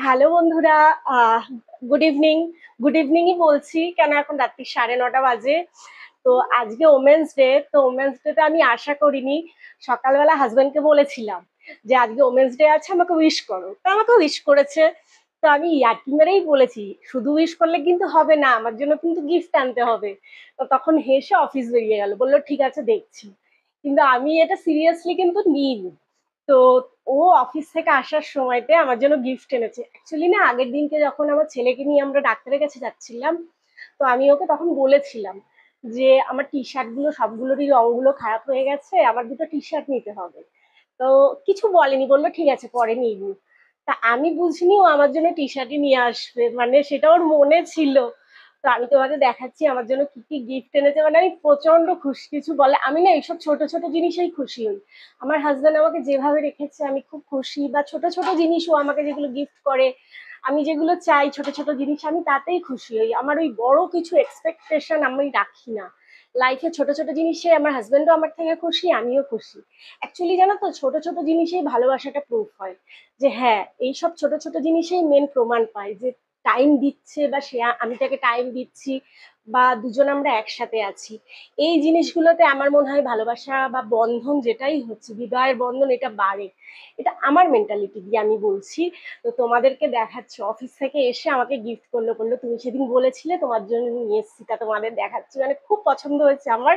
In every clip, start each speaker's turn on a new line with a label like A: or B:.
A: Hello বন্ধুরা। Good evening. Good ইভিনিংই বলছি কেন, এখন রাত্রি 9:30 বাজে। তো আজকে ওমেন্স ডে। তো ওমেন্স ডেতে আমি আশা করিনি। সকালবেলা হাজবেন্ডকে বলেছিলাম যে আজকে ওমেন্স ডে আছে, আমাকে উইশ করো, তো আমাকে উইশ করেছে। তো আমি ইয়ার্কি মেরেই বলেছি শুধু উইশ করলে কিন্তু হবে না, আমার জন্য কিন্তু গিফট আনতে হবে। তো তখন হেসে অফিস বেরিয়ে গেল, বললো ঠিক আছে দেখছি। কিন্তু আমি এটা সিরিয়াসলি কিন্তু নিইনি। তো ও অফিস থেকে আসার সময়তে আমার জন্য গিফট এনেছে। অ্যাকচুয়ালি না, আগের দিনকে যখন আমার ছেলেকে নিয়ে আমরা ডাক্তারের কাছে যাচ্ছিলাম, তো আমি ওকে তখন বলেছিলাম যে আমার টি শার্ট গুলো সবগুলোরই রংগুলো খারাপ হয়ে গেছে, আমার দুটো টি শার্ট নিতে হবে। তো কিছু বলেনি, বললো ঠিক আছে পরে নিয়ে নিই। তা আমি বুঝিনি ও আমার জন্য টি শার্টই নিয়ে আসবে, মানে সেটা ওর মনে ছিল। তো আমি তোমাকে দেখাচ্ছি আমার জন্য কি কি গিফট এনেছে। মানে আমি প্রচন্ড খুশি, কিছু বলে আমি না এইসব ছোট ছোট জিনিসেই খুশি হই। আমার হাজবেন্ড আমাকে যেভাবে রেখেছে আমি খুব খুশি, বা ছোট ছোট জিনিস ও আমাকে যেগুলো গিফট করে, আমি যেগুলো চাই ছোট ছোট জিনিস, আমি তাতেই খুশি হই। আমার ওই বড় কিছু এক্সপেকটেশন আমি রাখি না। লাইফে ছোট ছোট জিনিসে আমার হাজবেন্ডও আমার থেকে খুশি, আমিও খুশি। অ্যাকচুয়ালি জানো তো, ছোট ছোট জিনিসেই ভালোবাসাটা প্রুফ হয়। যে হ্যাঁ, এইসব ছোট ছোট জিনিসেই মেন প্রমাণ পায় যে টাইম দিচ্ছে, বা সে আমি তাকে টাইম দিচ্ছি, বা দুজন আমরা একসাথে আছি। এই জিনিসগুলোতে আমার মনে হয় ভালোবাসা বা বন্ধন যেটাই হচ্ছে, বিবাহের বন্ধন, এটা বাড়ে। এটা আমার মেন্টালিটি দিয়ে আমি বলছি। তো তোমাদেরকে দেখাচ্ছি, অফিস থেকে এসে আমাকে গিফট করলো, বললো তুমি সেদিন বলেছিলে তোমার জন্য নিয়ে এসেছি, তা তোমাদের দেখাচ্ছি, মানে খুব পছন্দ হয়েছে আমার।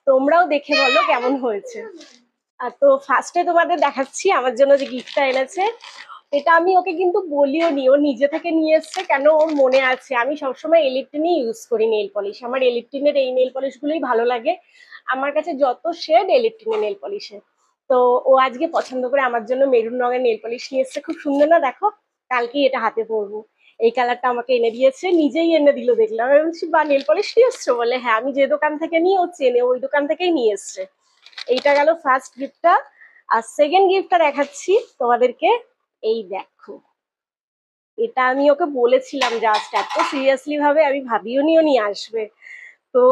A: তোমরাও দেখে বলো কেমন হয়েছে। তো ফার্স্টে তোমাদের দেখাচ্ছি আমার জন্য যে গিফটটা এনেছে। এটা আমি ওকে কিন্তু বলিও নি, ও নিজে থেকে নিয়ে এসছে। কেন, ওর মনে আছে আমি সবসময় এলিপটিনই ইউজ করি নেল পলিশ। আমার এলিপটিনের এই নেল পলিশ গুলোই ভালো লাগে। আমার কাছে যত শেড এলিপটিনের নেল পলিশের। তো ও আজকে পছন্দ করে আমার জন্য মেরুন রঙের নেল পলিশ নিয়ে এসছে, খুব সুন্দর না দেখো। কালকেই এটা হাতে পরবো। এই কালারটা আমাকে এনে দিয়েছে, নিজেই এনে দিল দেখলাম। আমি বলছি বা নেল পলিশ নিয়ে এসছো, বলে হ্যাঁ আমি যে দোকান থেকে নিই ও চেনে, ওই দোকান থেকেই নিয়ে এসছে। এইটা গেল ফার্স্ট গিফটটা। আর সেকেন্ড গিফটটা দেখাচ্ছি তোমাদেরকে। এই দেখো, এটা আমি ওকে বলেছিলাম জাস্ট, এত সিরিয়াসলি ভাবে আমি ভাবিও নি ও নিয়ে আসবে। তো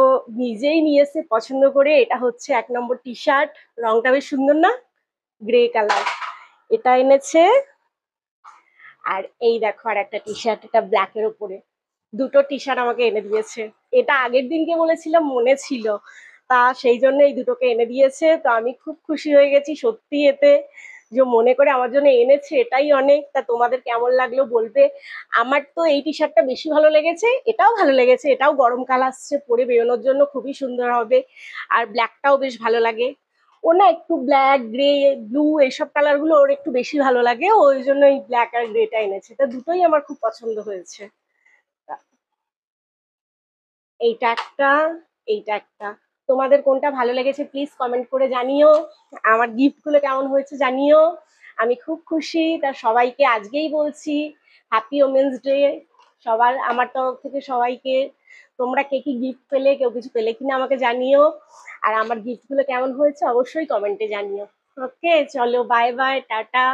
A: নিজেই নিয়ে এসে পছন্দ করে। এটা হচ্ছে 1 নম্বর টি শার্ট। রংটা বেশ সুন্দর না, গ্রে কালার। এটা এনেছে। আর এই দেখো আর একটা টি শার্ট, এটা ব্ল্যাকের উপরে। দুটো টি শার্ট আমাকে এনে দিয়েছে। এটা আগের দিনকে বলেছিলাম, মনে ছিল। তা সেই জন্য এই দুটোকে এনে দিয়েছে। তো আমি খুব খুশি হয়ে গেছি সত্যি এতে, যে মনে করে আমার জন্য এনেছে, এটাই অনেক। তা তোমাদের কেমন লাগলো বলবে। আমার তো এই টি শার্টটা বেশি ভালো লেগেছে, এটাও ভালো লেগেছে, এটাও গরমকাল আসছে, পরে বেরোনোর জন্য খুবই সুন্দর হবে। আর ব্ল্যাকটাও বেশ ভালো লাগে। ও না একটু ব্ল্যাক, গ্রে, ব্লু এইসব কালার গুলো ওর একটু বেশি ভালো লাগে, ওই জন্য এই ব্ল্যাক আর গ্রেটা এনেছে। তা দুটোই আমার খুব পছন্দ হয়েছে। এইটা একটা, এইটা একটা। তোমাদের কোনটা ভালো লেগেছে প্লিজ কমেন্ট করে জানিও। আমার গিফট গুলো কেমন হয়েছে জানিও। আমি খুব খুশি। তা সবাইকে আজকেই বলছি হ্যাপি ওমেন্স ডে সবার আমার তরফ থেকে সবাইকে। তোমরা কে কি গিফট পেলে, কেউ কিছু পেলে কিনা আমাকে জানিও। আর আমার গিফট গুলো কেমন হয়েছে অবশ্যই কমেন্টে জানিও। ওকে, চলো বাই বাই, টাটা।